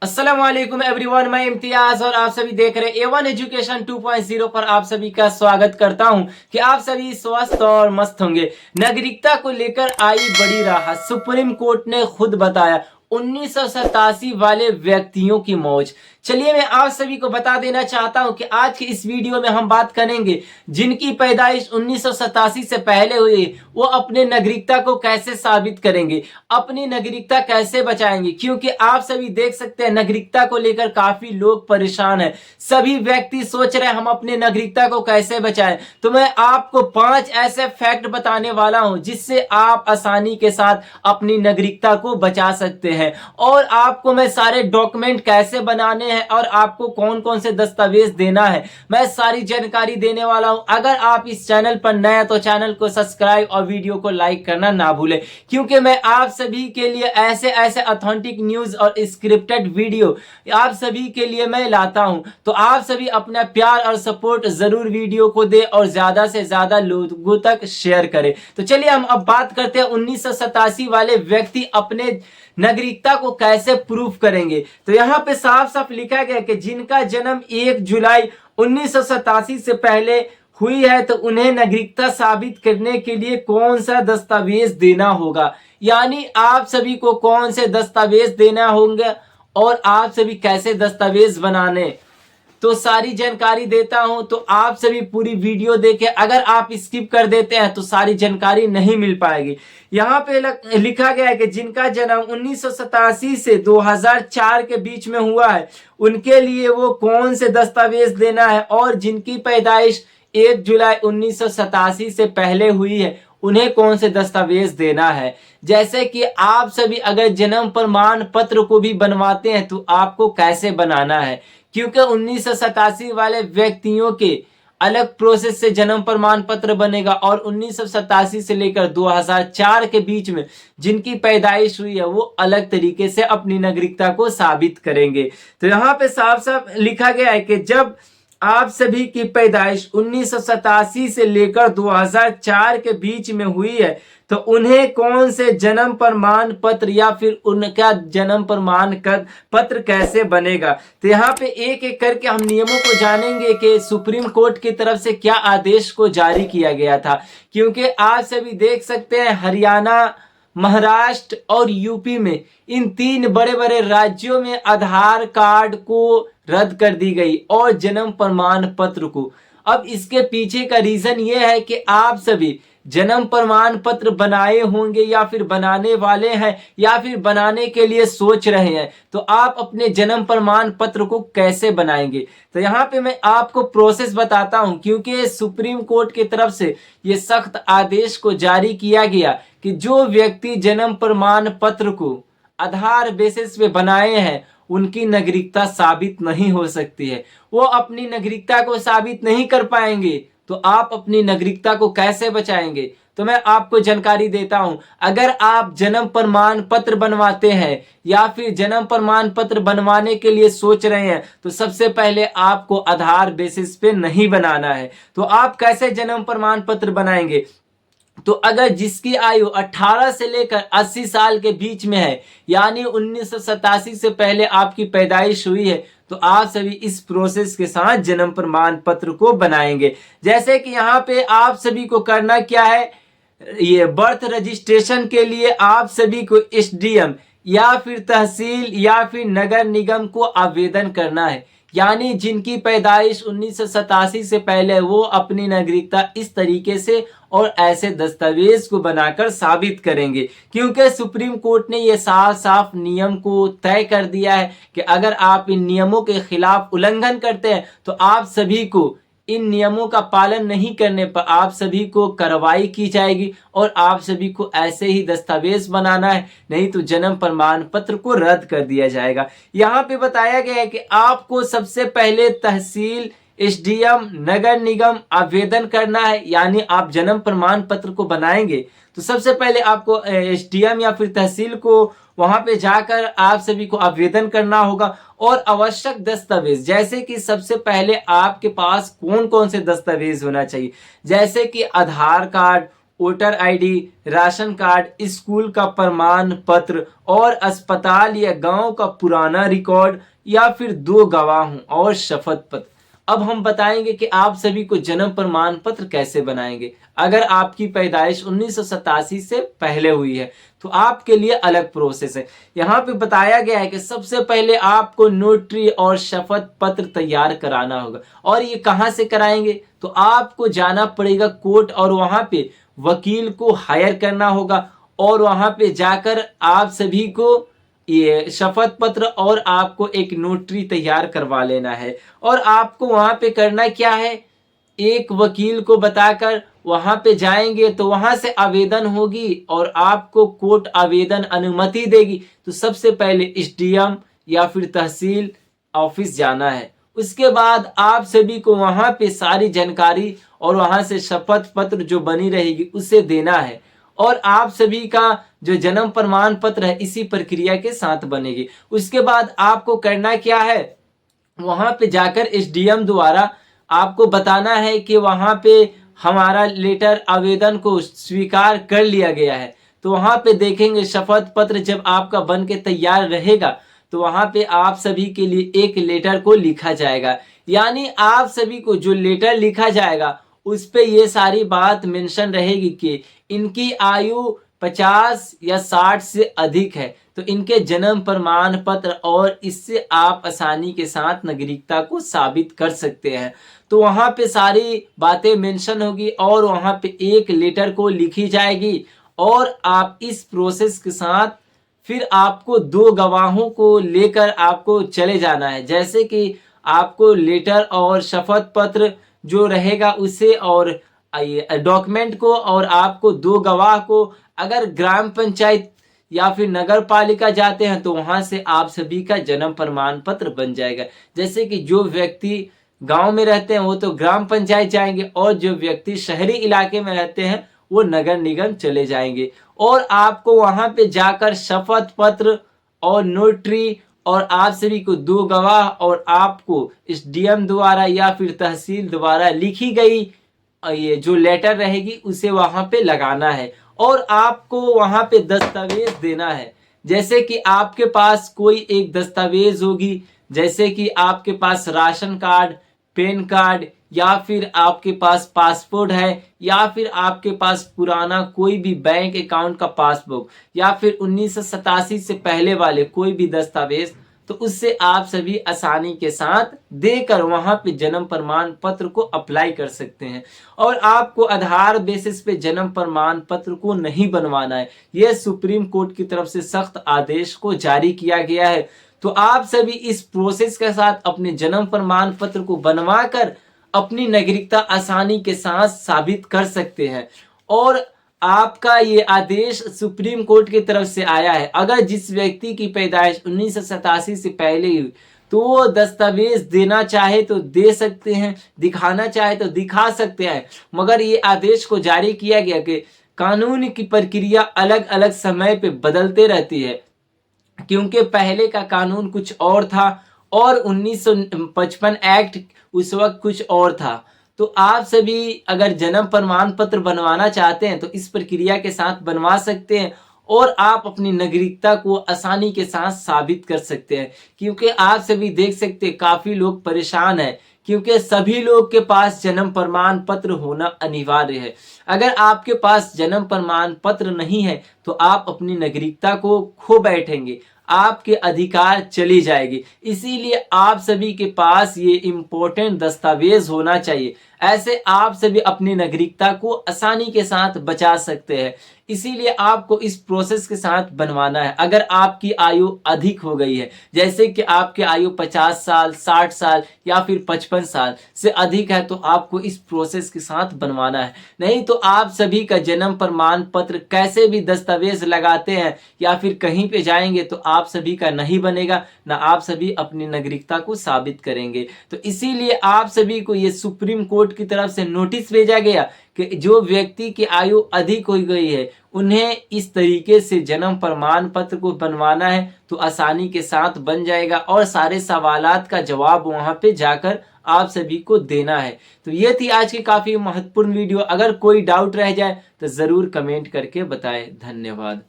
अस्सलाम वालेकुम एवरीवन, मैं इम्तियाज और आप सभी देख रहे हैं A1 एजुकेशन 2.0 पर आप सभी का स्वागत करता हूं कि आप सभी स्वस्थ और मस्त होंगे। नागरिकता को लेकर आई बड़ी राहत, सुप्रीम कोर्ट ने खुद बताया 1987 वाले व्यक्तियों की मौज। चलिए मैं आप सभी को बता देना चाहता हूं कि आज की इस वीडियो में हम बात करेंगे जिनकी पैदाइश 1987 से पहले हुई, वो अपने नागरिकता को कैसे साबित करेंगे, अपनी नागरिकता कैसे बचाएंगे। क्योंकि आप सभी देख सकते हैं नागरिकता को लेकर काफी लोग परेशान हैं। सभी व्यक्ति सोच रहे हैं हम अपने नागरिकता को कैसे बचाएं। तो मैं आपको 5 ऐसे फैक्ट बताने वाला हूं जिससे आप आसानी के साथ अपनी नागरिकता को बचा सकते हैं। और आपको मैं सारे डॉक्यूमेंट कैसे बनाने हैं और आपको कौन कौन से दस्तावेज देना है, मैं सारी जानकारी देने वाला हूं। अगर आप इस चैनल पर नए हैं तो चैनल को सब्सक्राइब और वीडियो को लाइक करना ना भूलें, क्योंकि मैं आप सभी के लिए ऐसे ऐसे ऑथेंटिक न्यूज और स्क्रिप्टेड वीडियो आप सभी के लिए मैं लाता हूं। तो आप सभी अपना प्यार और सपोर्ट जरूर वीडियो को दे और ज्यादा से ज्यादा लोगों तक शेयर करें। तो चलिए हम अब बात करते हैं 1987 वाले व्यक्ति अपने नागरिकता को कैसे प्रूफ करेंगे। तो यहाँ पे साफ साफ लिखा गया कि जिनका जन्म 1 जुलाई 1987 से पहले हुई है तो उन्हें नागरिकता साबित करने के लिए कौन सा दस्तावेज देना होगा। यानी आप सभी को कौन से दस्तावेज देना होंगे और आप सभी कैसे दस्तावेज बनाने, तो सारी जानकारी देता हूं। तो आप सभी पूरी वीडियो देखें, अगर आप स्किप कर देते हैं तो सारी जानकारी नहीं मिल पाएगी। यहाँ पे लिखा गया है कि जिनका जन्म 1987 से 2004 के बीच में हुआ है उनके लिए वो कौन से दस्तावेज देना है, और जिनकी पैदाइश 1 जुलाई 1987 से पहले हुई है उन्हें कौन से दस्तावेज देना है। जैसे कि आप सभी अगर जन्म प्रमाण पत्र को भी बनवाते हैं तो आपको कैसे बनाना है, क्योंकि 1987 वाले व्यक्तियों के अलग प्रोसेस से जन्म प्रमाण पत्र बनेगा और 1987 से लेकर 2004 के बीच में जिनकी पैदाइश हुई है वो अलग तरीके से अपनी नागरिकता को साबित करेंगे। तो यहाँ पे साफ साफ लिखा गया है कि जब आप सभी की पैदाइश 1987 से लेकर 2004 के बीच में हुई है तो उन्हें कौन से जन्म प्रमाण पत्र या फिर उनका जन्म प्रमाण पत्र कैसे बनेगा। तो यहाँ पे एक एक करके हम नियमों को जानेंगे कि सुप्रीम कोर्ट की तरफ से क्या आदेश को जारी किया गया था। क्योंकि आप सभी देख सकते हैं हरियाणा, महाराष्ट्र और यूपी में, इन 3 बड़े बड़े राज्यों में आधार कार्ड को रद्द कर दी गई और जन्म प्रमाण पत्र को। अब इसके पीछे का रीजन ये है कि आप सभी जन्म प्रमाण पत्र बनाए होंगे या फिर बनाने वाले हैं या फिर बनाने के लिए सोच रहे हैं, तो आप अपने जन्म प्रमाण पत्र को कैसे बनाएंगे। तो यहाँ पे मैं आपको प्रोसेस बताता हूँ, क्योंकि सुप्रीम कोर्ट की तरफ से ये सख्त आदेश को जारी किया गया कि जो व्यक्ति जन्म प्रमाण पत्र को आधार बेसिस पे बनाए हैं उनकी नागरिकता साबित नहीं हो सकती है, वो अपनी नागरिकता को साबित नहीं कर पाएंगे। तो आप अपनी नागरिकता को कैसे बचाएंगे, तो मैं आपको जानकारी देता हूं। अगर आप जन्म प्रमाण पत्र बनवाते हैं या फिर जन्म प्रमाण पत्र बनवाने के लिए सोच रहे हैं तो सबसे पहले आपको आधार बेसिस पे नहीं बनाना है। तो आप कैसे जन्म प्रमाण पत्र बनाएंगे, तो अगर जिसकी आयु 18 से लेकर 80 साल के बीच में है, यानी 1987 से पहले आपकी पैदाइश हुई है, तो आप सभी इस प्रोसेस के साथ जन्म प्रमाण पत्र को बनाएंगे। जैसे कि यहाँ पे आप सभी को करना क्या है, ये बर्थ रजिस्ट्रेशन के लिए आप सभी को एसडीएम या फिर तहसील या फिर नगर निगम को आवेदन करना है। यानी जिनकी पैदाइश 1987 से पहले वो अपनी नागरिकता इस तरीके से और ऐसे दस्तावेज को बनाकर साबित करेंगे। क्योंकि सुप्रीम कोर्ट ने ये साफ साफ नियम को तय कर दिया है कि अगर आप इन नियमों के खिलाफ उल्लंघन करते हैं तो आप सभी को, इन नियमों का पालन नहीं करने पर आप सभी को कार्रवाई की जाएगी और आप सभी को ऐसे ही दस्तावेज बनाना है, नहीं तो जन्म प्रमाण पत्र को रद्द कर दिया जाएगा। यहाँ पे बताया गया है कि आपको सबसे पहले तहसील, एसडीएम, नगर निगम आवेदन करना है। यानी आप जन्म प्रमाण पत्र को बनाएंगे तो सबसे पहले आपको एसडीएम या फिर तहसील को वहां पे जाकर आप सभी को आवेदन करना होगा। और आवश्यक दस्तावेज, जैसे कि सबसे पहले आपके पास कौन कौन से दस्तावेज होना चाहिए, जैसे कि Aadhaar card, voter ID, ration card, school का प्रमाण पत्र और अस्पताल या गांव का पुराना रिकॉर्ड या फिर 2 गवाहों और शपथ पत्र। अब हम बताएंगे कि आप सभी को जन्म प्रमाण पत्र कैसे बनाएंगे। अगर आपकी पैदाइश 1987 से पहले हुई है तो आपके लिए अलग प्रोसेस है। यहाँ पे बताया गया है कि सबसे पहले आपको नोटरी और शपथ पत्र तैयार कराना होगा। और ये कहाँ से कराएंगे? तो आपको जाना पड़ेगा कोर्ट और वहां पे वकील को हायर करना होगा और वहां पे जाकर आप सभी को ये शपथ पत्र और आपको एक नोटरी तैयार करवा लेना है। और आपको वहां पे करना क्या है, एक वकील को बताकर वहां पे जाएंगे तो वहां से आवेदन होगी और आपको कोर्ट आवेदन अनुमति देगी। तो सबसे पहले एसडीएम या फिर तहसील ऑफिस जाना है। उसके बाद आप सभी को वहां पे सारी जानकारी और वहां से शपथ पत्र जो बनी रहेगी उसे देना है। और आप सभी का जो जन्म प्रमाण पत्र है इसी प्रक्रिया के साथ बनेगी। उसके बाद आपको करना क्या है, वहां पे जाकर एसडीएम द्वारा आपको बताना है कि वहां पे हमारा लेटर आवेदन को स्वीकार कर लिया गया है। तो वहां पे देखेंगे शपथ पत्र जब आपका बन के तैयार रहेगा तो वहां पे आप सभी के लिए एक लेटर को लिखा जाएगा। यानी आप सभी को जो लेटर लिखा जाएगा उस पे ये सारी बात मेंशन रहेगी कि इनकी आयु 50 या 60 से अधिक है तो इनके जन्म प्रमाण पत्र और इससे आप आसानी के साथ नागरिकता को साबित कर सकते हैं। तो वहां पे सारी बातें मेंशन होगी और वहां पे एक लेटर को लिखी जाएगी। और आप इस प्रोसेस के साथ फिर आपको 2 गवाहों को लेकर आपको चले जाना है। जैसे कि आपको लेटर और शपथ पत्र जो रहेगा उसे और डॉक्यूमेंट को और आपको 2 गवाह को अगर ग्राम पंचायत या फिर नगर पालिका जाते हैं तो वहां से आप सभी का जन्म प्रमाण पत्र बन जाएगा। जैसे कि जो व्यक्ति गांव में रहते हैं वो तो ग्राम पंचायत जाएंगे और जो व्यक्ति शहरी इलाके में रहते हैं वो नगर निगम चले जाएंगे। और आपको वहां पे जाकर शपथ पत्र और नोटरी और आप सभी को 2 गवाह और आपको एसडीएम द्वारा या फिर तहसील द्वारा लिखी गई ये जो लेटर रहेगी उसे वहां पे लगाना है। और आपको वहां पे दस्तावेज देना है। जैसे कि आपके पास कोई एक दस्तावेज होगी, जैसे कि आपके पास राशन कार्ड, पैन कार्ड या फिर आपके पास पासपोर्ट है या फिर आपके पास पुराना कोई भी बैंक अकाउंट का पासबुक या फिर 1987 से पहले वाले कोई भी दस्तावेज, तो उससे आप सभी आसानी के साथ देकर वहां पे जन्म प्रमाण पत्र को अप्लाई कर सकते हैं। और आपको आधार बेसिस पे जन्म प्रमाण पत्र को नहीं बनवाना है। यह सुप्रीम कोर्ट की तरफ से सख्त आदेश को जारी किया गया है। तो आप सभी इस प्रोसेस के साथ अपने जन्म प्रमाण पत्र को बनवा कर अपनी नागरिकता आसानी के साथ साबित कर सकते हैं। और आपका ये आदेश सुप्रीम कोर्ट की तरफ से आया है। अगर जिस व्यक्ति की पैदाइश 1987 से पहले हुई तो वो दस्तावेज देना चाहे तो दे सकते हैं, दिखाना चाहे तो दिखा सकते हैं। मगर ये आदेश को जारी किया गया कि कानून की प्रक्रिया अलग अलग समय पे बदलते रहती है, क्योंकि पहले का कानून कुछ और था और 1955 एक्ट उस वक्त कुछ और था। तो आप सभी अगर जन्म प्रमाण पत्र बनवाना चाहते हैं तो इस प्रक्रिया के साथ बनवा सकते हैं और आप अपनी नागरिकता को आसानी के साथ साबित कर सकते हैं। क्योंकि आप सभी देख सकते हैं काफी लोग परेशान हैं, क्योंकि सभी लोग के पास जन्म प्रमाण पत्र होना अनिवार्य है। अगर आपके पास जन्म प्रमाण पत्र नहीं है तो आप अपनी नागरिकता को खो बैठेंगे, आपके अधिकार चली जाएगी। इसीलिए आप सभी के पास ये इम्पोर्टेंट दस्तावेज होना चाहिए। ऐसे आप सभी अपनी नागरिकता को आसानी के साथ बचा सकते हैं। इसीलिए आपको इस प्रोसेस के साथ बनवाना है। अगर आपकी आयु अधिक हो गई है, जैसे कि आपकी आयु 50 साल, 60 साल या फिर 55 साल से अधिक है, तो आपको इस प्रोसेस के साथ बनवाना है। नहीं तो आप सभी का जन्म प्रमाण पत्र कैसे भी दस्तावेज लगाते हैं या फिर कहीं पे जाएंगे तो आप सभी का नहीं बनेगा, ना आप सभी अपनी नागरिकता को साबित करेंगे। तो इसीलिए आप सभी को ये सुप्रीम कोर्ट बोर्ड की तरफ से नोटिस भेजा गया कि जो व्यक्ति की आयु अधिक हो गई है उन्हें इस तरीके से जन्म प्रमाण पत्र को बनवाना है तो आसानी के साथ बन जाएगा और सारे सवालात का जवाब वहां पे जाकर आप सभी को देना है। तो ये थी आज की काफी महत्वपूर्ण वीडियो। अगर कोई डाउट रह जाए तो जरूर कमेंट करके बताएं। धन्यवाद।